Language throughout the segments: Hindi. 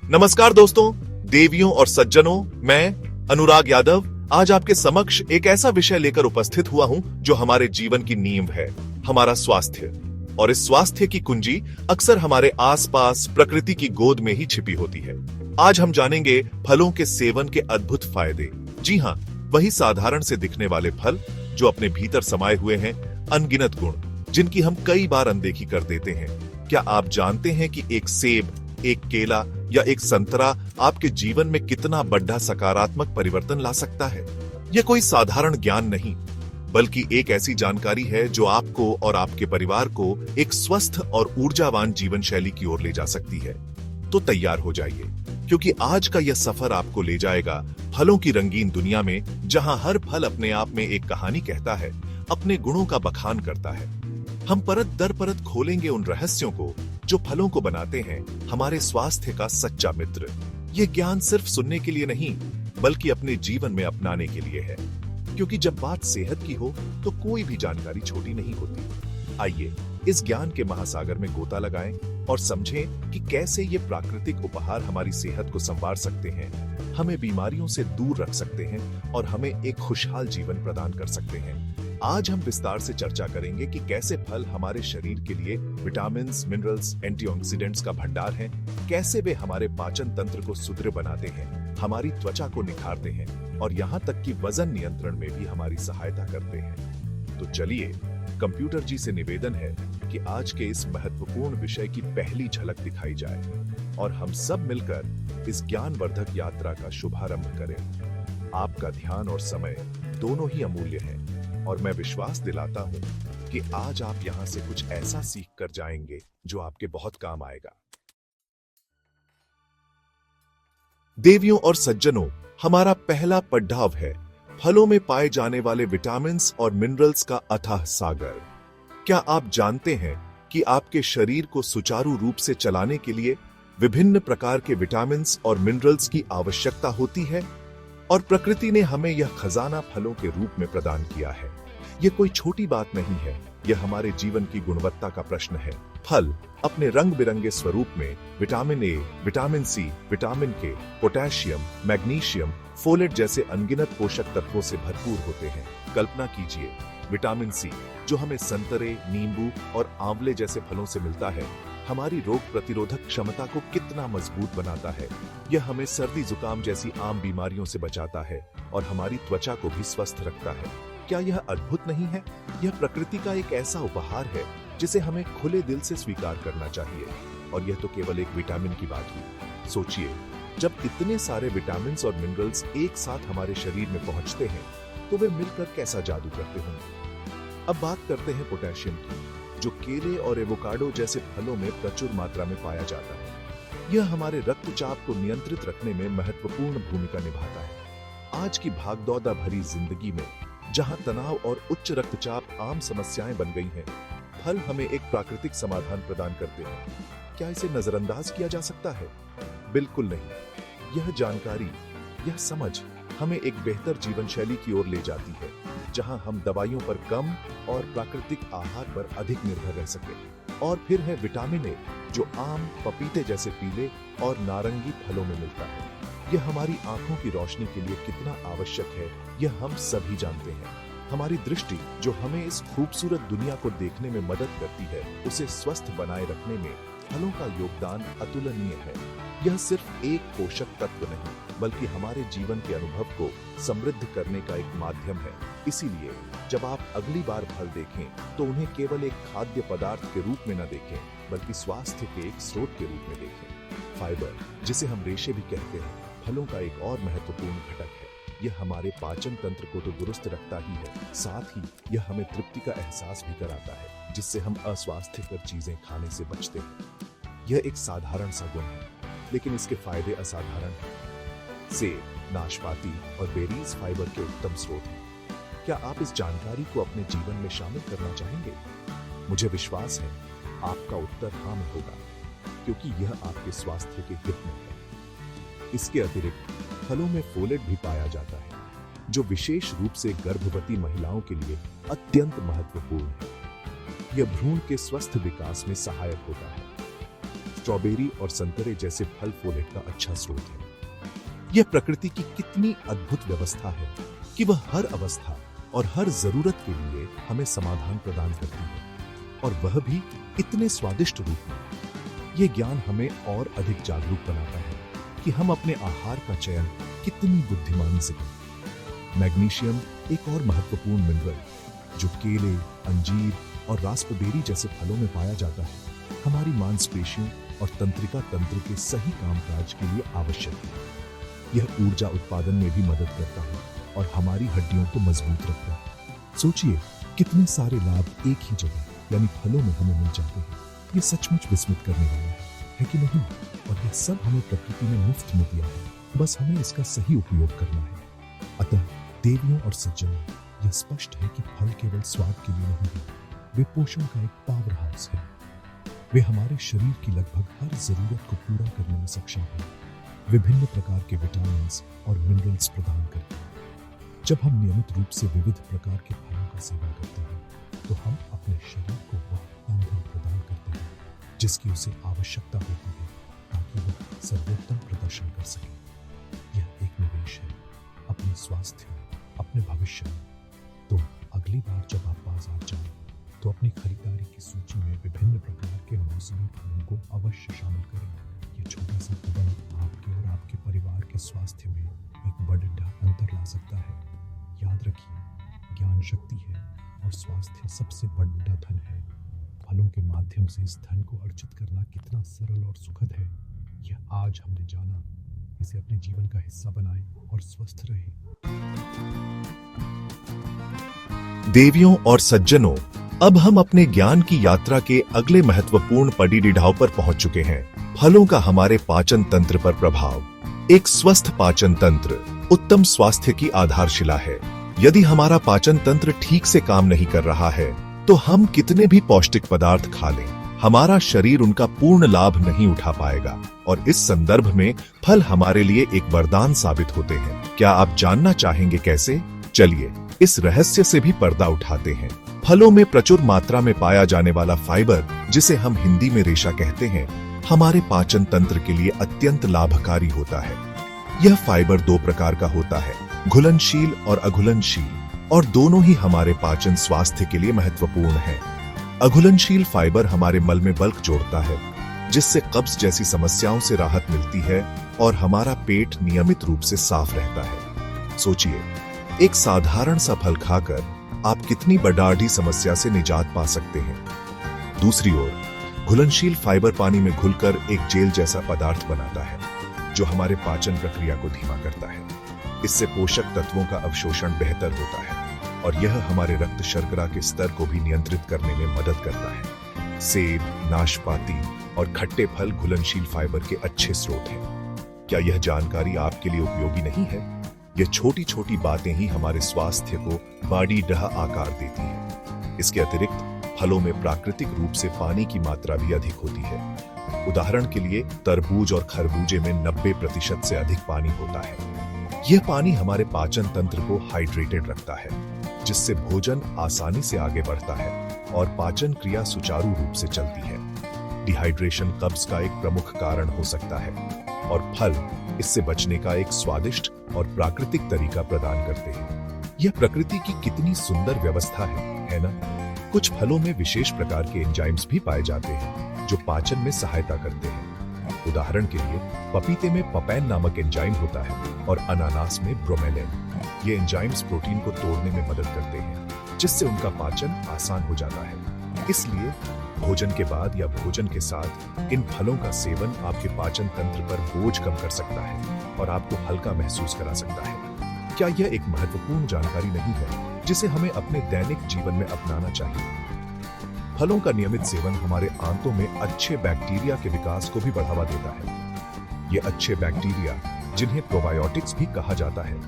नमस्कार दोस्तों, देवियों और सज्जनों, मैं अनुराग यादव आज आपके समक्ष एक ऐसा विषय लेकर उपस्थित हुआ हूं जो हमारे जीवन की नींव है, हमारा स्वास्थ्य। और इस स्वास्थ्य की कुंजी अक्सर हमारे आसपास प्रकृति की गोद में ही छिपी होती है। आज हम जानेंगे फलों के सेवन के अद्भुत फायदे। जी हाँ, वही साधारण से दिखने वाले फल जो अपने भीतर समाये हुए हैं अनगिनत गुण, जिनकी हम कई बार अनदेखी कर देते हैं। क्या आप जानते हैं कि एक सेब, एक केला या एक संतरा आपके जीवन में कितना बड़ा सकारात्मक परिवर्तन ला सकता है? यह कोई साधारण ज्ञान नहीं, बल्कि एक ऐसी जानकारी है जो आपको और आपके परिवार को एक स्वस्थ और ऊर्जावान जीवन शैली की ओर ले जा सकती है। तो तैयार हो जाइए, क्योंकि आज का यह सफर आपको ले जाएगा फलों की रंगीन दुनिया में, जहां हर फल अपने आप में एक कहानी कहता है, अपने गुणों का बखान करता है। हम परत दर परत खोलेंगे उन रहस्यों को जो फलों को बनाते हैं हमारे स्वास्थ्य का सच्चा मित्र। ये ज्ञान सिर्फ सुनने के लिए नहीं, बल्कि अपने जीवन में अपनाने के लिए है, क्योंकि जब बात सेहत की हो तो कोई भी जानकारी छोटी नहीं होती। आइए इस ज्ञान के महासागर में गोता लगाएं और समझें कि कैसे ये प्राकृतिक उपहार हमारी सेहत को संवार सकते हैं, हमें बीमारियों से दूर रख सकते हैं और हमें एक खुशहाल जीवन प्रदान कर सकते हैं। आज हम विस्तार से चर्चा करेंगे कि कैसे फल हमारे शरीर के लिए विटामिन, मिनरल्स, एंटीऑक्सीडेंट्स का भंडार हैं, कैसे वे हमारे पाचन तंत्र को सुदृढ़ बनाते हैं, हमारी त्वचा को निखारते हैं और यहाँ तक कि वजन नियंत्रण में भी हमारी सहायता करते हैं। तो चलिए, कंप्यूटर जी से निवेदन है कि आज के इस महत्वपूर्ण विषय की पहली झलक दिखाई जाए और हम सब मिलकर इस ज्ञानवर्धक यात्रा का शुभारंभ करें। आपका ध्यान और समय दोनों ही अमूल्य हैं और मैं विश्वास दिलाता हूं कि आज आप यहां से कुछ ऐसा सीख कर जाएंगे जो आपके बहुत काम आएगा। देवियों और सज्जनों, हमारा पहला पड़ाव है फलों में पाए जाने वाले विटामिन्स और मिनरल्स का अथाह सागर। क्या आप जानते हैं कि आपके शरीर को सुचारू रूप से चलाने के लिए विभिन्न प्रकार के विटामिन्स और मिनरल्स की आवश्यकता होती है? और प्रकृति ने हमें यह खजाना फलों के रूप में प्रदान किया है। यह कोई छोटी बात नहीं है, यह हमारे जीवन की गुणवत्ता का प्रश्न है। फल अपने रंग बिरंगे स्वरूप में vitamin A, vitamin C, vitamin K, potassium, magnesium, folate जैसे अनगिनत पोषक तत्वों से भरपूर होते हैं। कल्पना कीजिए, विटामिन सी जो हमें संतरे, नींबू और आंवले जैसे फलों से मिलता है, हमारी रोग प्रतिरोधक क्षमता को कितना मजबूत बनाता है। यह हमें सर्दी जुकाम जैसी आम बीमारियों से बचाता है और हमारी त्वचा को भी स्वस्थ रखता है। क्या यह अद्भुत नहीं है? यह प्रकृति का एक ऐसा उपहार है जिसे हमें खुले दिल से स्वीकार करना चाहिए। और यह तो केवल एक विटामिन की बात हुई। सोचिए, जब इतने सारे विटामिन और मिनरल्स एक साथ हमारे शरीर में पहुंचते हैं तो वे मिलकर कैसा जादू करते होंगे। अब बात करते हैं पोटेशियम की, जो केले और एवोकाडो जैसे फलों में प्रचुर मात्रा में पाया जाता है। यह हमारे रक्तचाप को नियंत्रित रखने में महत्वपूर्ण भूमिका निभाता है। आज की भागदौड़ भरी जिंदगी में, जहां तनाव और उच्च रक्तचाप आम समस्याएं बन गई हैं, फल हमें एक प्राकृतिक समाधान प्रदान करते हैं। क्या इसे नजरअंदाज किया जा सकता है? बिल्कुल नहीं। यह जानकारी, यह समझ हमें एक बेहतर जीवन शैली की ओर ले जाती है, जहां हम दवाइयों पर कम और प्राकृतिक आहार पर अधिक निर्भर रह सके। और फिर है विटामिन ए, जो आम, पपीते जैसे पीले और नारंगी फलों में मिलता है। यह हमारी आंखों की रोशनी के लिए कितना आवश्यक है, यह हम सभी जानते हैं। हमारी दृष्टि, जो हमें इस खूबसूरत दुनिया को देखने में मदद करती है, उसे स्वस्थ बनाए रखने में फलों का योगदान अतुलनीय है। यह सिर्फ एक पोषक तत्व नहीं, बल्कि हमारे जीवन के अनुभव को समृद्ध करने का एक माध्यम है। इसीलिए जब आप अगली बार फल देखें तो उन्हें केवल एक खाद्य पदार्थ के रूप में न देखें, बल्कि स्वास्थ्य के एक स्रोत के रूप में देखें। फाइबर, जिसे हम रेशे भी कहते हैं, फलों का एक और महत्वपूर्ण घटक है। यह हमारे पाचन तंत्र को तो दुरुस्त रखता ही है, साथ ही यह हमें तृप्ति का एहसास भी कराता है, जिससे हम अस्वास्थ्यकर चीजें खाने से बचते हैं। यह एक साधारण सा गुण है, लेकिन इसके फायदे असाधारण हैं। सेब, नाशपाती और बेरीज फाइबर के उत्तम स्रोत हैं। क्या आप इस जानकारी को अपने जीवन में शामिल करना चाहेंगे? मुझे विश्वास है आपका उत्तर हाँ में होगा, क्योंकि यह आपके स्वास्थ्य के हित में है। इसके अतिरिक्त फलों में फोलेट भी पाया जाता है, जो विशेष रूप से गर्भवती महिलाओं के लिए अत्यंत महत्वपूर्ण है। यह भ्रूण के स्वस्थ विकास में सहायक होता है। स्ट्रॉबेरी और संतरे जैसे फल फोलेट का अच्छा स्रोत है। यह प्रकृति की कितनी अद्भुत व्यवस्था है कि वह हर अवस्था और हर जरूरत के लिए हमें समाधान प्रदान करती है, और वह भी इतने स्वादिष्ट रूप में। यह ज्ञान हमें और अधिक जागरूक बनाता है कि हम अपने आहार का चयन कितनी बुद्धिमानी से करें। मैग्नीशियम एक और महत्वपूर्ण मिनरल जो केले, अंजीर और रास्पबेरी जैसे फलों में पाया जाता है, हमारी मांसपेशियों और तंत्रिका तंत्र के सही कामकाज के लिए आवश्यक है। यह ऊर्जा उत्पादन में भी मदद करता है और हमारी हड्डियों को मजबूत रखता है। सोचिए कितने सारे लाभ एक ही जगह यानी फलों में हमें मिल जाते हैं। यह सचमुच विस्मित करने वाला है कि नहीं? और यह सब हमें प्रकृति ने मुफ्त में दिया है, बस हमें इसका सही उपयोग करना है। अतः देवियों और सज्जनों, यह स्पष्ट है कि फल केवल स्वाद के लिए नहीं है, वे पोषण का एक पावर हाउस है। वे हमारे शरीर की लगभग हर जरूरत को पूरा करने में सक्षम हैं, विभिन्न प्रकार के विटामिन और मिनरल्स प्रदान करते हैं। जब हम नियमित रूप से विविध प्रकार के फलों का सेवन करते हैं, तो हम अपने शरीर को वह ईंधन प्रदान करते हैं जिसकी उसे आवश्यकता होती है, ताकि वह सर्वोत्तम प्रदर्शन कर सके। यह एक निवेश है अपने स्वास्थ्य में, अपने भविष्य में। तो अगली बार जब आप बाजार जाएं, तो अपनी खरीदारी की सूची में विभिन्न प्रकार के मौसमी फलों को अवश्य शामिल करें। ये छोटा सा कदम आपके और आपके परिवार के स्वास्थ्य में एक बड़ा अंतर ला सकता है। याद रखिए, ज्ञान शक्ति है और स्वास्थ्य सबसे बड़ा धन है। फलों के माध्यम से इस धन को अर्जित करना कितना सरल और सुखद है, यह आज हमने जाना। इसे अपने जीवन का हिस्सा बनाएं और स्वस्थ रहें। देवियों और सज्जनों, अब हम अपने ज्ञान की यात्रा के अगले महत्वपूर्ण पड़ाव पर पहुंच चुके हैं। फलों का हमारे पाचन तंत्र पर प्रभाव। एक स्वस्थ पाचन तंत्र उत्तम स्वास्थ्य की आधारशिला है। यदि हमारा पाचन तंत्र ठीक से काम नहीं कर रहा है, तो हम कितने भी पौष्टिक पदार्थ खा लें, हमारा शरीर उनका पूर्ण लाभ नहीं उठा पाएगा। और इस संदर्भ में फल हमारे लिए एक वरदान साबित होते हैं। क्या आप जानना चाहेंगे कैसे? चलिए इस रहस्य से भी पर्दा उठाते हैं। फलों में प्रचुर मात्रा में पाया जाने वाला फाइबर, जिसे हम हिंदी में रेशा कहते हैं, हमारे पाचन तंत्र के लिए अत्यंत लाभकारी होता है। यह फाइबर दो प्रकार का होता है, घुलनशील और अघुलनशील, और दोनों ही हमारे पाचन स्वास्थ्य के लिए महत्वपूर्ण है। अघुलनशील फाइबर हमारे मल में बल्क जोड़ता है, जिससे कब्ज जैसी समस्याओं से राहत मिलती है और हमारा पेट नियमित रूप से साफ रहता है। सोचिए, एक साधारण सा फल खाकर आप कितनी बड़ी समस्या से निजात पा सकते हैं। दूसरी ओर घुलनशील फाइबर पानी में घुलकर एक जेल जैसा पदार्थ बनाता है, जो हमारे पाचन प्रक्रिया को धीमा करता है। इससे पोषक तत्वों का अवशोषण बेहतर होता है और यह हमारे रक्त शर्करा के स्तर को भी नियंत्रित करने में मदद करता है। सेब, नाशपाती और खट्टे फल घुलनशील फाइबर के अच्छे स्रोत हैं। क्या यह जानकारी आपके लिए उपयोगी नहीं है? ये छोटी छोटी बातें ही हमारे स्वास्थ्य को बड़ा आकार देती हैं। इसके अतिरिक्त फलों में प्राकृतिक रूप से पानी की मात्रा भी अधिक होती है। उदाहरण के लिए तरबूज और खरबूजे में 90% से अधिक पानी होता है। यह पानी हमारे पाचन तंत्र को हाइड्रेटेड रखता है, जिससे भोजन आसानी से आगे बढ़ता है और पाचन क्रिया सुचारू रूप से चलती है। डिहाइड्रेशन कब्ज का एक प्रमुख कारण हो सकता है और फल इससे बचने का एक स्वादिष्ट और प्राकृतिक तरीका प्रदान करते हैं। यह प्रकृति की कितनी सुंदर व्यवस्था है ना? कुछ फलों में विशेष प्रकार के एंजाइम्स भी पाए जाते हैं जो पाचन में सहायता करते हैं। उदाहरण के लिए पपीते में पपैन नामक एंजाइम होता है और अनानास में ब्रोमेलिन। ये एंजाइम्स प्रोटीन को तोड़ने में मदद करते हैं, जिससे उनका पाचन आसान हो जाता है। इसलिए भोजन के बाद या भोजन के साथ इन फलों का सेवन आपके पाचन तंत्र पर बोझ कम कर सकता है और आपको हल्का महसूस करा सकता है। क्या यह एक महत्वपूर्ण जानकारी नहीं है जिसे हमें अपने दैनिक जीवन में अपनाना चाहिए? फलों का नियमित सेवन हमारे आंतों में अच्छे बैक्टीरिया के विकास को भी बढ़ावा देता है। ये अच्छे बैक्टीरिया, जिन्हें प्रोबायोटिक्स भी कहा जाता है,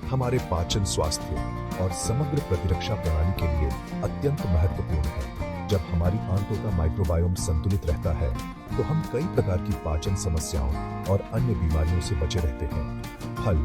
हमारे पाचन स्वास्थ्य और समग्र प्रतिरक्षा प्रणाली के लिए अत्यंत महत्वपूर्ण है। जब हमारी आंतों का माइक्रोबायोम संतुलित रहता है, तो हम कई प्रकार की पाचन समस्याओं और अन्य बीमारियों से बचे रहते हैं। फल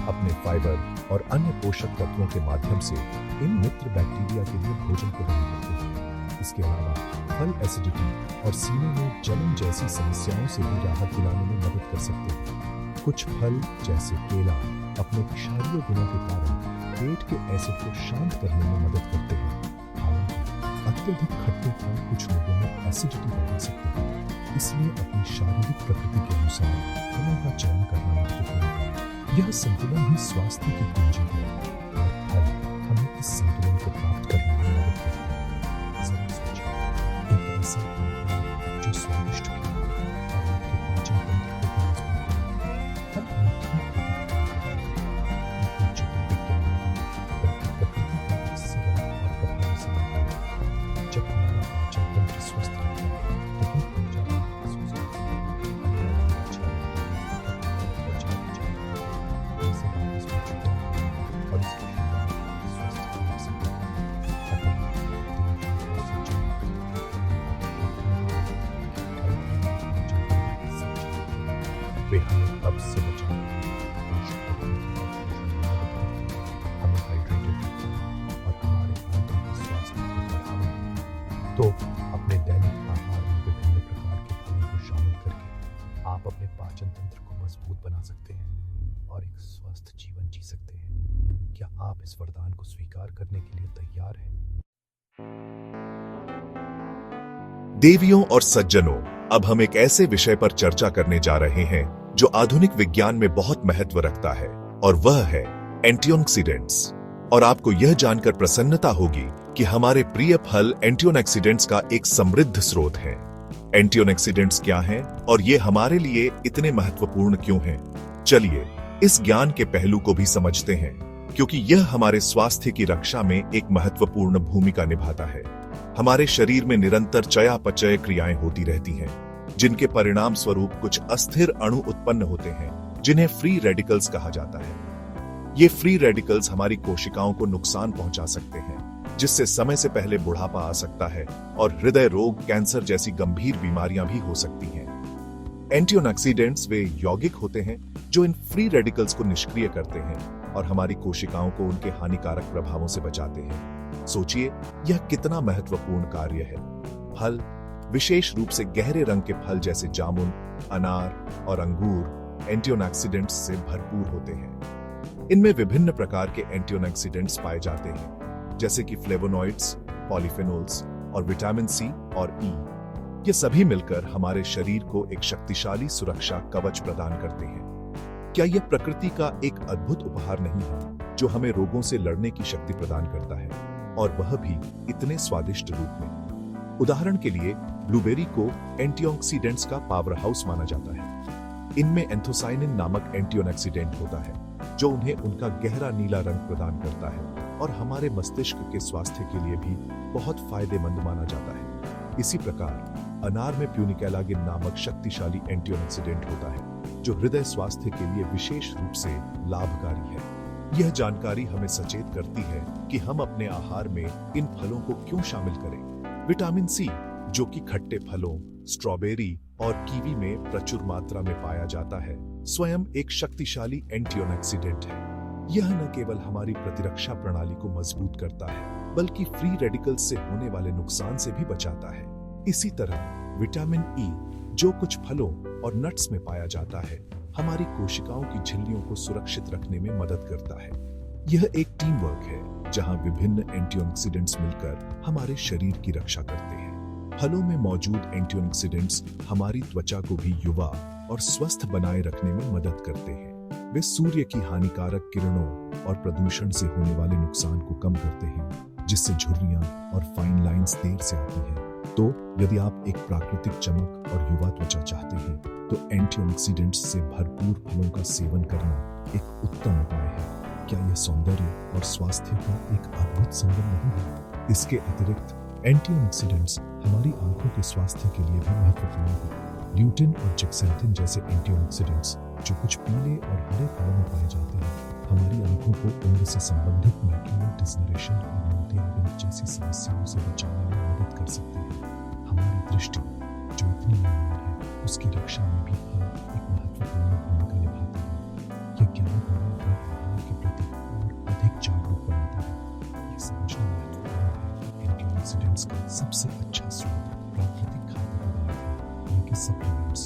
अपने फाइबर और अन्य पोषक तत्वों के माध्यम से इन मित्र बैक्टीरिया के लिए भोजन प्रदान करते हैं। इसके अलावा फल एसिडिटी और सीने में जलन जैसी समस्याओं से भी राहत दिलाने में मदद कर सकते हैं। कुछ फल जैसे केला अपने क्षारीय गुणों के कारण पेट के एसिड को शांत करने में मदद करते हैं। हालांकि अत्यधिक खट्टे फल कुछ लोगों में एसिडिटी बढ़ा सकते हैं, इसलिए अपनी शारीरिक प्रकृति के अनुसार फलों का चयन करना महत्वपूर्ण है। यह संतुलन ही स्वास्थ्य की कुंजी है और फल हमें इस संतुलन को प्राप्त करने में मदद करते हैं। जरा सोचिए, एक ऐसा आहार जो स्वादिष्ट हो और आपके पाचन तंत्र को भी मजबूत बनाए, हर अनूठी जब हमारा पाचन तंत्र स्वस्थ रहता है तो हम ऊर्जावान महसूस करते हैं, हमारा रंग अच्छा रहता है, त्वचा अच्छा ये सब आपस में जुड़े हुए हैं और इसकी शुरुआत स्वस्थ होने से होती है। अतः वे हमें कब्ज से बचाते हैं, हमें हाइड्रेटेड रखते हैं और हमारे आंतों के स्वास्थ्य को बढ़ावा देते हैं। तो अपने दैनिक आहार में विभिन्न प्रकार के फलों को शामिल करके आप अपने पाचन तंत्र को मजबूत बना सकते हैं और एक स्वस्थ जीवन जी सकते हैं। क्या आप इस वरदान को स्वीकार करने के लिए तैयार हैं? देवियों और सज्जनों, अब हम एक ऐसे विषय पर चर्चा करने जा रहे हैं जो आधुनिक विज्ञान में बहुत महत्व रखता है, और वह है एंटीऑक्सीडेंट्स। और आपको यह जानकर प्रसन्नता होगी कि हमारे प्रिय फल एंटीऑक्सीडेंट्स का एक समृद्ध स्रोत है। एंटीऑक्सीडेंट्स क्या हैं और ये हमारे लिए इतने महत्वपूर्ण क्यों हैं? चलिए इस ज्ञान के पहलू को भी समझते हैं, क्योंकि यह हमारे स्वास्थ्य की रक्षा में एक महत्वपूर्ण भूमिका निभाता है। हमारे शरीर में निरंतर चयापचय क्रियाएं होती रहती हैं, जिनके परिणाम स्वरूप कुछ अस्थिर अणु उत्पन्न होते हैं, जिन्हें फ्री रेडिकल्स कहा जाता है। ये फ्री रेडिकल्स हमारी कोशिकाओं को नुकसान पहुंचा सकते हैं, जिससे समय से पहले बुढ़ापा आ सकता है और हृदय रोग, कैंसर जैसी गंभीर बीमारियां भी हो सकती हैं। एंटीऑक्सीडेंट्स वे यौगिक होते हैं जो इन फ्री रेडिकल्स को निष्क्रिय करते हैं और हमारी कोशिकाओं को उनके हानिकारक प्रभावों से बचाते हैं। सोचिए, यह कितना महत्वपूर्ण कार्य है। फल, विशेष रूप से गहरे रंग के फल जैसे जामुन, अनार और अंगूर एंटीऑक्सीडेंट्स से भरपूर होते हैं। इनमें विभिन्न प्रकार के एंटीऑक्सीडेंट्स पाए जाते हैं, जैसे कि फ्लेवोनॉइड्स, पॉलीफेनोल्स और विटामिन सी और ई। ये सभी मिलकर हमारे शरीर को एक शक्तिशाली सुरक्षा कवच प्रदान करते हैं। क्या यह प्रकृति का एक अद्भुत उपहार नहीं है, जो हमें रोगों से लड़ने की शक्ति प्रदान करता है, और वह भी इतने स्वादिष्ट रूप में? उदाहरण के लिए, ब्लूबेरी को एंटीऑक्सीडेंट्स का पावर हाउस माना जाता है। इनमें एंथोसाइनिन नामक एंटीऑक्सीडेंट होता है, जो उन्हें उनका गहरा नीला रंग प्रदान करता है और हमारे मस्तिष्क के स्वास्थ्य के लिए भी बहुत फायदेमंद माना जाता है। इसी प्रकार अनार में प्यूनिकैलागिन नामक शक्तिशाली एंटीऑक्सीडेंट होता है, जो हृदय स्वास्थ्य के लिए विशेष रूप से लाभकारी है। यह जानकारी हमें सचेत करती है कि हम अपने आहार में इन फलों को क्यों शामिल करें। विटामिन सी, जो कि खट्टे फलों, स्ट्रॉबेरी और कीवी में प्रचुर मात्रा में पाया जाता है, स्वयं एक शक्तिशाली एंटीऑक्सीडेंट है। यह न केवल हमारी प्रतिरक्षा प्रणाली को मजबूत करता है, बल्कि फ्री रेडिकल्स से होने वाले नुकसान से भी बचाता है। इसी तरह विटामिन ई, जो कुछ फलों और नट्स में पाया जाता है, हमारी कोशिकाओं की झिल्लियों को सुरक्षित रखने में मदद करता है। यह एक टीम वर्क है, जहां विभिन्न एंटीऑक्सीडेंट्स मिलकर हमारे शरीर की रक्षा करते हैं। फलों में मौजूद एंटीऑक्सीडेंट्स हमारी त्वचा को भी युवा और स्वस्थ बनाए रखने में मदद करते हैं। वे सूर्य की हानिकारक किरणों और प्रदूषण से होने वाले नुकसान को कम करते हैं, जिससे झुर्रियां और फाइन लाइंस देर से आती हैं। तो यदि आप एक प्राकृतिक चमक और युवा त्वचा चाहते हैं, तो एंटीऑक्सीडेंट्स से भरपूर फलों का सेवन करना एक उत्तम उपाय है। क्या यह सौंदर्य और स्वास्थ्य का एक अद्भुत संगम नहीं है? इसके अतिरिक्त एंटीऑक्सीडेंट्स हमारी आंखों के स्वास्थ्य के लिए भी महत्वपूर्ण है। ल्यूटिन और जेक्सेंथिन जैसे एंटीऑक्सीडेंट्स, जो कुछ पीले और हरे फलों में पाए जाते हैं, हमारी आंखों को उम्र से संबंधित मैक्युलर डिजनरेशन और मोतियाबिंद जैसी समस्याओं से बचाने में मदद कर सकते हैं। हमारी दृष्टि, जो इतनी अनमोल है, उसकी रक्षा में भी फल एक महत्वपूर्ण भूमिका निभाते हैं। यह ज्ञान हमें अपने आहार के प्रति और अधिक जागरूक बनाता है। यह समझना महत्वपूर्ण है कि एंटीऑक्सीडेंट्स का सबसे अच्छा स्रोत प्राकृतिक खाद्य पदार्थ हैं, यानी कि सप्लीमेंट्स।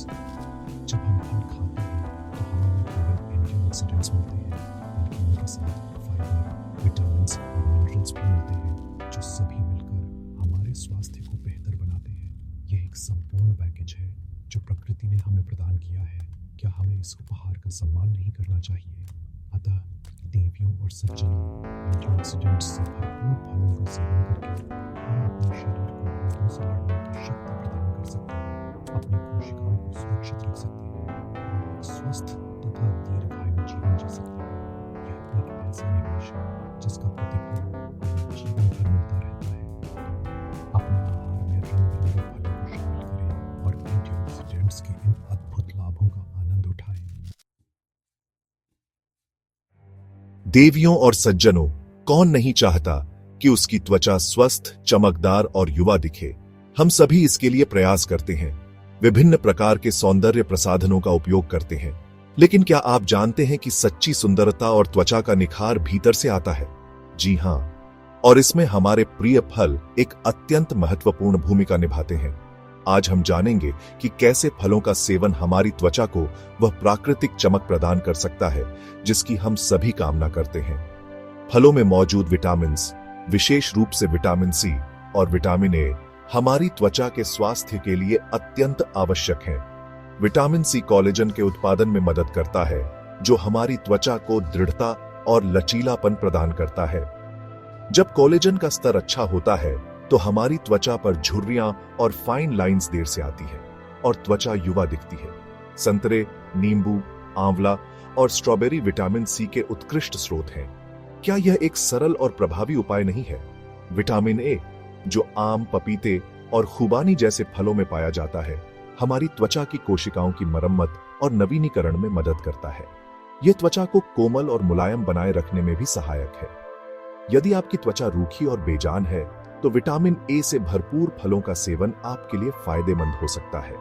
जब हम फल खाते हैं तो हमें न केवल एंटीऑक्सीडेंट्स मिलते हैं, बल्कि उनके साथ फाइबर, विटामिन्स और मिनरल्स भी मिलते हैं, जो सभी मिलकर हमारे स्वास्थ्य को बेहतर बनाते हैं। यह एक संपूर्ण पैकेज है जो प्रकृति ने हमें प्रदान किया है। क्या हमें इस उपहार का सम्मान नहीं करना चाहिए? अतः देवियों और सज्जनों, एंटीऑक्सीडेंट्स से भरपूर फलों का सेवन करके हम अपने शरीर को रोगों से लड़ने की शक्ति प्रदान कर सकते हैं, अपनी कोशिकाओं को सुरक्षित रख सकते हैं और एक स्वस्थ तथा दीर्घायु जीवन जी सकते हैं। यह एक ऐसा निवेश है जिसका प्रतिफल हमें जीवन भर मिलता रहता है। तो अपने आहार में रंग बिरंगे फलों को शामिल करें और एंटीऑक्सीडेंट्स के इन अद्भुत लाभों का आनंद उठाएं। देवियों और सज्जनों, कौन नहीं चाहता कि उसकी त्वचा स्वस्थ, चमकदार और युवा दिखे। हम सभी इसके लिए प्रयास करते हैं, विभिन्न प्रकार के सौंदर्य प्रसाधनों का उपयोग करते हैं। लेकिन क्या आप जानते हैं कि सच्ची सुंदरता और त्वचा का निखार भीतर से आता है? जी हां, और इसमें हमारे प्रिय फल एक अत्यंत महत्वपूर्ण भूमिका निभाते हैं। आज हम जानेंगे कि कैसे फलों का सेवन हमारी त्वचा को वह प्राकृतिक चमक प्रदान कर सकता है जिसकी हम सभी कामना करते हैं। फलों में मौजूद विटामिन्स, विशेष रूप से विटामिन सी और विटामिन ए, हमारी त्वचा के स्वास्थ्य के लिए अत्यंत आवश्यक हैं। विटामिन सी कोलेजन के उत्पादन में मदद करता है, जो हमारी त्वचा को दृढ़ता और लचीलापन प्रदान करता है। जब कोलेजन का स्तर अच्छा होता है तो हमारी त्वचा पर झुर्रियां और फाइन लाइंस देर से आती है और त्वचा युवा दिखती है। संतरे, नींबू, आंवला और स्ट्रॉबेरी विटामिन सी के उत्कृष्ट स्रोत हैं। क्या यह एक सरल और प्रभावी उपाय नहीं है? विटामिन ए, जो आम, पपीते और खुबानी जैसे फलों में पाया जाता है, हमारी त्वचा की कोशिकाओं की मरम्मत और नवीनीकरण में मदद करता है। यह त्वचा को कोमल और मुलायम बनाए रखने में भी सहायक है। यदि आपकी त्वचा रूखी और बेजान है तो विटामिन ए से भरपूर फलों का सेवन आपके लिए फायदेमंद हो सकता है।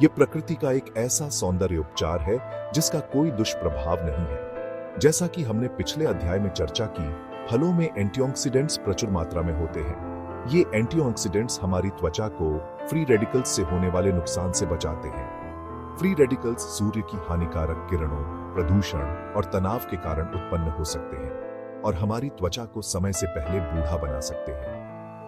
यह प्रकृति का एक ऐसा सौंदर्य उपचार है जिसका कोई दुष्प्रभाव नहीं है। जैसा कि हमने पिछले अध्याय में चर्चा की, फलों में एंटीऑक्सीडेंट्स प्रचुर मात्रा में होते हैं। ये एंटीऑक्सीडेंट्स हमारी त्वचा को फ्री रेडिकल्स से होने वाले नुकसान से बचाते हैं। फ्री रेडिकल्स सूर्य की हानिकारक किरणों, प्रदूषण और तनाव के कारण उत्पन्न हो सकते हैं और हमारी त्वचा को समय से पहले बूढ़ा बना सकते हैं।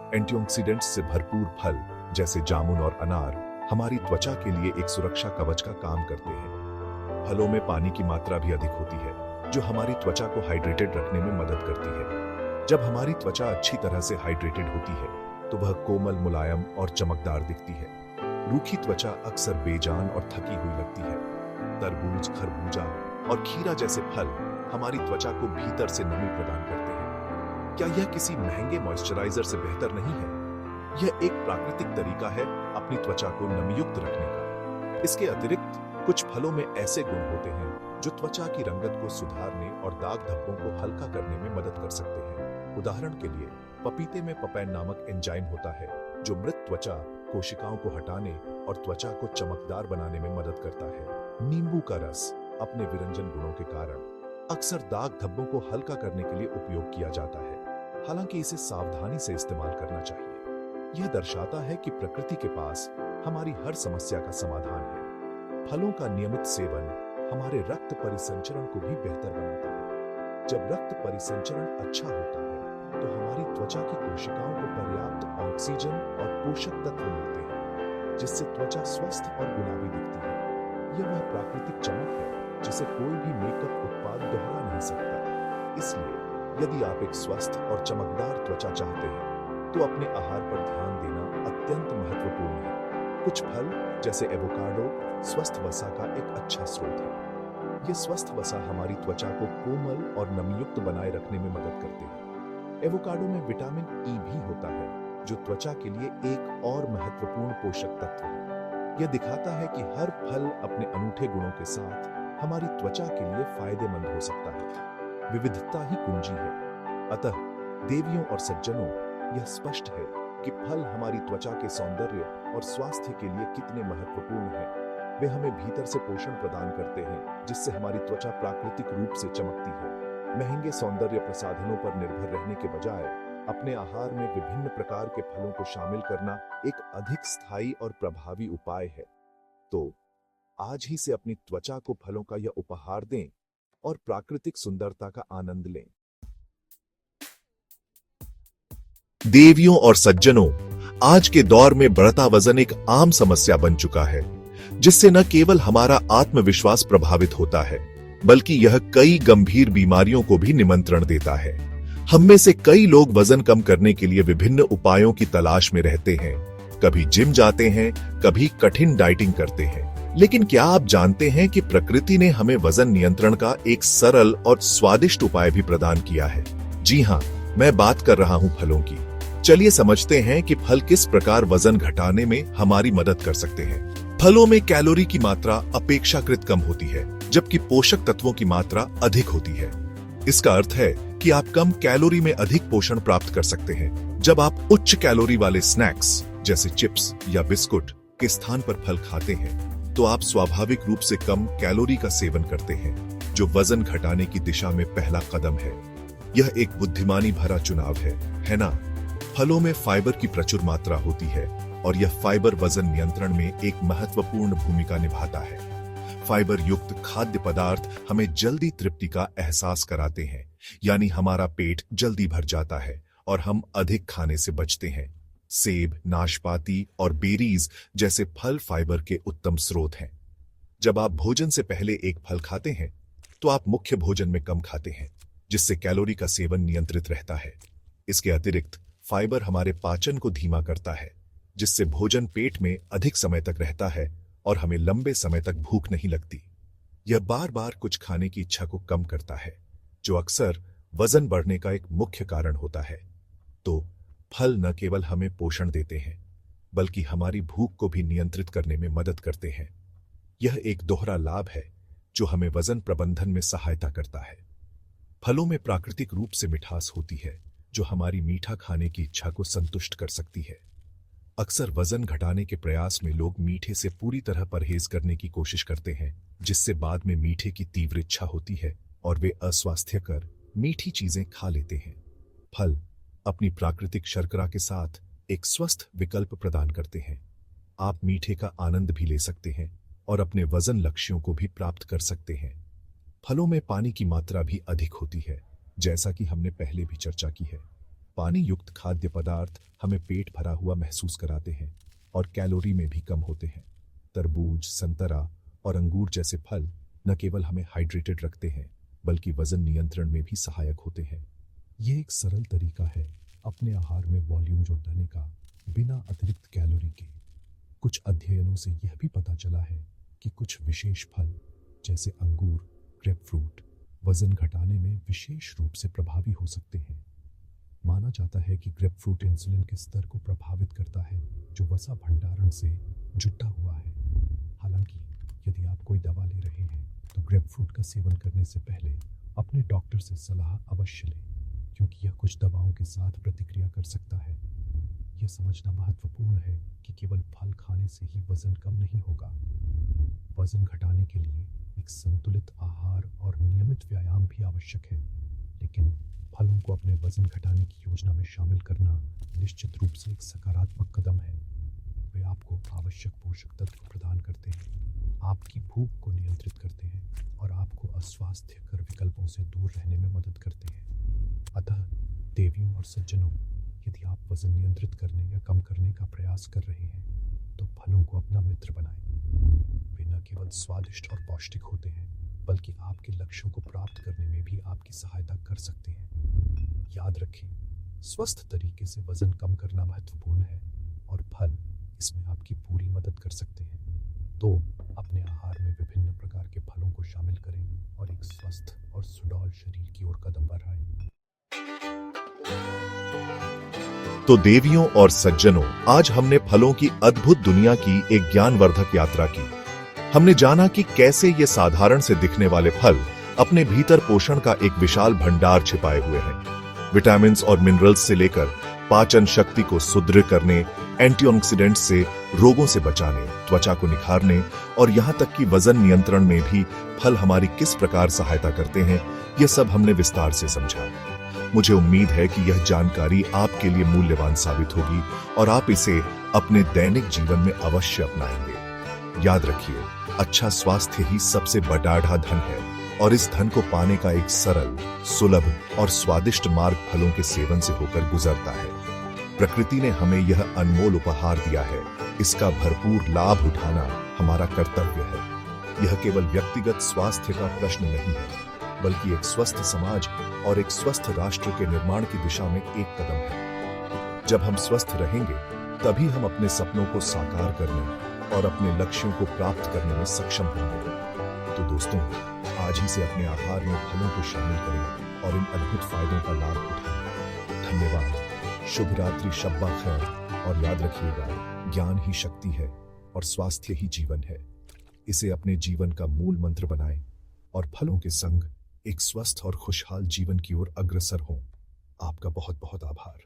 एंटीऑक्सीडेंट्स से भरपूर फल जैसे जामुन और अनार हमारी त्वचा के लिए एक सुरक्षा कवच का काम करते हैं। फलों में पानी की मात्रा भी अधिक होती है, जो हमारी त्वचा को हाइड्रेटेड रखने में मदद करती है। जब हमारी त्वचा अच्छी तरह से हाइड्रेटेड होती है तो वह कोमल, मुलायम और चमकदार दिखती है। रूखी त्वचा अक्सर बेजान और थकी हुई लगती है। तरबूज, खरबूजा और खीरा जैसे फल हमारी त्वचा को भीतर से नमी प्रदान करते हैं। क्या यह किसी महंगे मॉइस्चराइजर से बेहतर नहीं है? यह एक प्राकृतिक तरीका है अपनी त्वचा को नमीयुक्त रखने का। इसके अतिरिक्त कुछ फलों में ऐसे गुण होते हैं जो त्वचा की रंगत को सुधारने और दाग धब्बों को हल्का करने में मदद कर सकते हैं। उदाहरण के लिए, पपीते में पपैन नामक एंजाइम होता है जो मृत त्वचा कोशिकाओं को हटाने और त्वचा को चमकदार बनाने में मदद करता है। नींबू का रस अपने विरंजन गुणों के कारण अक्सर दाग धब्बों को हल्का करने के लिए उपयोग किया जाता है, हालांकि इसे सावधानी से इस्तेमाल करना चाहिए। यह दर्शाता है कि प्रकृति के पास हमारी हर समस्या का समाधान है। फलों का नियमित सेवन हमारे रक्त परिसंचरण को भी बेहतर बनाता है। जब रक्त परिसंचरण अच्छा होता है तो हमारी त्वचा की कोशिकाओं को पर्याप्त ऑक्सीजन और पोषक तत्व मिलते हैं, जिससे त्वचा स्वस्थ और गुलाबी दिखती है। यह वह प्राकृतिक चमक है जिसे कोई भी मेकअप उत्पाद दोहरा नहीं सकता। इसलिए यदि आप एक स्वस्थ और चमकदार त्वचा चाहते हैं तो अपने आहार पर ध्यान देना अत्यंत महत्वपूर्ण है। कुछ फल जैसे एवोकाडो स्वस्थ वसा का एक अच्छा स्रोत है। ये स्वस्थ वसा हमारी त्वचा को कोमल और नमीयुक्त बनाए रखने में मदद करते हैं। एवोकाडो में विटामिन ई भी होता है, जो त्वचा के लिए एक और महत्वपूर्ण पोषक तत्व है। यह दिखाता है कि हर फल अपने अनूठे गुणों के साथ हमारी त्वचा के लिए फायदेमंद हो सकता है। विविधता ही कुंजी है। अतः देवियों और सज्जनों, यह स्पष्ट है कि फल हमारी त्वचा के सौंदर्य और स्वास्थ्य के लिए कितने महत्वपूर्ण हैं। वे हमें भीतर से पोषण प्रदान करते हैं, जिससे हमारी त्वचा प्राकृतिक रूप से चमकती है। महंगे सौंदर्य प्रसाधनों पर निर्भर रहने के बजाय अपने आहार में विभिन्न प्रकार के फलों को शामिल करना एक अधिक स्थायी और प्रभावी उपाय है। तो आज ही से अपनी त्वचा को फलों का यह उपहार दें और प्राकृतिक सुंदरता का आनंद लें। देवियों और सज्जनों, आज के दौर में बढ़ता वजन एक आम समस्या बन चुका है, जिससे न केवल हमारा आत्मविश्वास प्रभावित होता है, बल्कि यह कई गंभीर बीमारियों को भी निमंत्रण देता है। हम में से कई लोग वजन कम करने के लिए विभिन्न उपायों की तलाश में रहते हैं। कभी जिम जाते हैं, कभी कठिन डाइटिंग करते हैं। लेकिन क्या आप जानते हैं कि प्रकृति ने हमें वजन नियंत्रण का एक सरल और स्वादिष्ट उपाय भी प्रदान किया है? जी हाँ, मैं बात कर रहा हूँ फलों की। चलिए समझते हैं कि फल किस प्रकार वजन घटाने में हमारी मदद कर सकते हैं। फलों में कैलोरी की मात्रा अपेक्षाकृत कम होती है, जबकि पोषक तत्वों की मात्रा अधिक होती है। इसका अर्थ है कि आप कम कैलोरी में अधिक पोषण प्राप्त कर सकते हैं। जब आप उच्च कैलोरी वाले स्नैक्स जैसे चिप्स या बिस्कुट के स्थान पर फल खाते हैं, तो आप स्वाभाविक रूप से कम कैलोरी का सेवन करते हैं, जो वजन घटाने की दिशा में पहला कदम है। यह एक बुद्धिमानी भरा चुनाव है ना? फलों में फाइबर की प्रचुर मात्रा होती है और यह फाइबर वजन नियंत्रण में एक महत्वपूर्ण भूमिका निभाता है। फाइबर युक्त खाद्य पदार्थ हमें जल्दी तृप्ति का एहसास कराते हैं, यानी हमारा पेट जल्दी भर जाता है और हम अधिक खाने से बचते हैं। सेब, नाशपाती और बेरीज जैसे फल फाइबर के उत्तम स्रोत हैं। जब आप भोजन से पहले एक फल खाते हैं, तो आप मुख्य भोजन में कम खाते हैं, जिससे कैलोरी का सेवन नियंत्रित रहता है। इसके अतिरिक्त फाइबर हमारे पाचन को धीमा करता है, जिससे भोजन पेट में अधिक समय तक रहता है और हमें लंबे समय तक भूख नहीं लगती। यह बार बार कुछ खाने की इच्छा को कम करता है, जो अक्सर वजन बढ़ने का एक मुख्य कारण होता है। तो फल न केवल हमें पोषण देते हैं, बल्कि हमारी भूख को भी नियंत्रित करने में मदद करते हैं। यह एक दोहरा लाभ है जो हमें वजन प्रबंधन में सहायता करता है। फलों में प्राकृतिक रूप से मिठास होती है, जो हमारी मीठा खाने की इच्छा को संतुष्ट कर सकती है। अक्सर वजन घटाने के प्रयास में लोग मीठे से पूरी तरह परहेज करने की कोशिश करते हैं, जिससे बाद में मीठे की तीव्र इच्छा होती है और वे अस्वास्थ्यकर मीठी चीजें खा लेते हैं। फल अपनी प्राकृतिक शर्करा के साथ एक स्वस्थ विकल्प प्रदान करते हैं। आप मीठे का आनंद भी ले सकते हैं और अपने वजन लक्ष्यों को भी प्राप्त कर सकते हैं। फलों में पानी की मात्रा भी अधिक होती है, जैसा कि हमने पहले भी चर्चा की है। पानी युक्त खाद्य पदार्थ हमें पेट भरा हुआ महसूस कराते हैं और कैलोरी में भी कम होते हैं। तरबूज, संतरा और अंगूर जैसे फल न केवल हमें हाइड्रेटेड रखते हैं, बल्कि वजन नियंत्रण में भी सहायक होते हैं। ये एक सरल तरीका है अपने आहार में वॉल्यूम जोड़ने का, बिना अतिरिक्त कैलोरी के। कुछ अध्ययनों से यह भी पता चला है कि कुछ विशेष फल जैसे अंगूर, ग्रेपफ्रूट वजन घटाने में विशेष रूप से प्रभावी हो सकते हैं। माना जाता है कि ग्रेपफ्रूट इंसुलिन के स्तर को प्रभावित करता है, जो वसा भंडारण से जुटा हुआ है। हालांकि यदि आप कोई दवा ले रहे हैं, तो ग्रेपफ्रूट का सेवन करने से पहले अपने डॉक्टर से सलाह अवश्य लें, क्योंकि यह कुछ दवाओं के साथ प्रतिक्रिया कर सकता है। यह समझना महत्वपूर्ण है कि केवल फल खाने से ही वजन कम नहीं होगा। वजन घटाने के लिए एक संतुलित आहार और नियमित व्यायाम भी आवश्यक है, लेकिन फलों को अपने वजन घटाने की योजना में शामिल करना निश्चित रूप से एक सकारात्मक कदम है। वे आपको आवश्यक पोषक तत्व प्रदान करते हैं, आपकी भूख को नियंत्रित करते हैं और आपको अस्वास्थ्यकर विकल्पों से दूर रहने में मदद करते हैं। अतः देवियों और सज्जनों, यदि आप वजन नियंत्रित करने या कम करने का प्रयास कर रहे हैं, तो फलों को अपना मित्र बनाएं। वे न केवल स्वादिष्ट और पौष्टिक होते हैं, बल्कि आपके लक्ष्यों को प्राप्त करने में भी आपकी सहायता कर सकते हैं। याद रखें, स्वस्थ तरीके से वजन कम करना महत्वपूर्ण है और फल इसमें आपकी पूरी मदद कर सकते हैं। तो अपने आहार में विभिन्न प्रकार के फलों को शामिल करें और एक स्वस्थ और सुडौल शरीर की ओर कदम बढ़ाएं। तो देवियों और सज्जनों, आज हमने फलों की अद्भुत दुनिया की एक ज्ञानवर्धक यात्रा की। हमने जाना कि कैसे ये साधारण से दिखने वाले फल अपने भीतर पोषण का एक विशाल भंडार छिपाए हुए हैं। विटामिन्स और मिनरल्स से लेकर पाचन शक्ति को सुदृढ़ करने, एंटीऑक्सीडेंट्स से रोगों से बचाने, त्वचा को निखारने और यहाँ तक कि वजन नियंत्रण में भी फल हमारी किस प्रकार सहायता करते हैं, यह सब हमने विस्तार से समझा। मुझे उम्मीद है कि यह जानकारी आपके लिए मूल्यवान साबित होगी और आप इसे अपने दैनिक जीवन में अवश्य अपनाएंगे। याद रखिए, अच्छा स्वास्थ्य ही सबसे बड़ा धन है और इस धन को पाने का एक सरल, सुलभ और स्वादिष्ट मार्ग फलों के सेवन से होकर गुजरता है। प्रकृति ने हमें यह अनमोल उपहार दिया है, इसका भरपूर लाभ उठाना हमारा कर्तव्य है। यह केवल व्यक्तिगत स्वास्थ्य का प्रश्न नहीं है, बल्कि एक स्वस्थ समाज और एक स्वस्थ राष्ट्र के निर्माण की दिशा में एक कदम है। जब हम स्वस्थ रहेंगे, तभी हम अपने सपनों को साकार करने और अपने लक्ष्यों को प्राप्त करने में सक्षम होंगे। तो दोस्तों, आज ही से अपने आहार में फलों को शामिल करें और इन अद्भुत फायदों का लाभ उठाएं। धन्यवाद। शुभ रात्रि, शब्बा खैर, और याद रखिएगा, ज्ञान ही शक्ति है और स्वास्थ्य ही जीवन है। इसे अपने जीवन का मूल मंत्र बनाएं और फलों के संग एक स्वस्थ और खुशहाल जीवन की ओर अग्रसर हों। आपका बहुत बहुत आभार।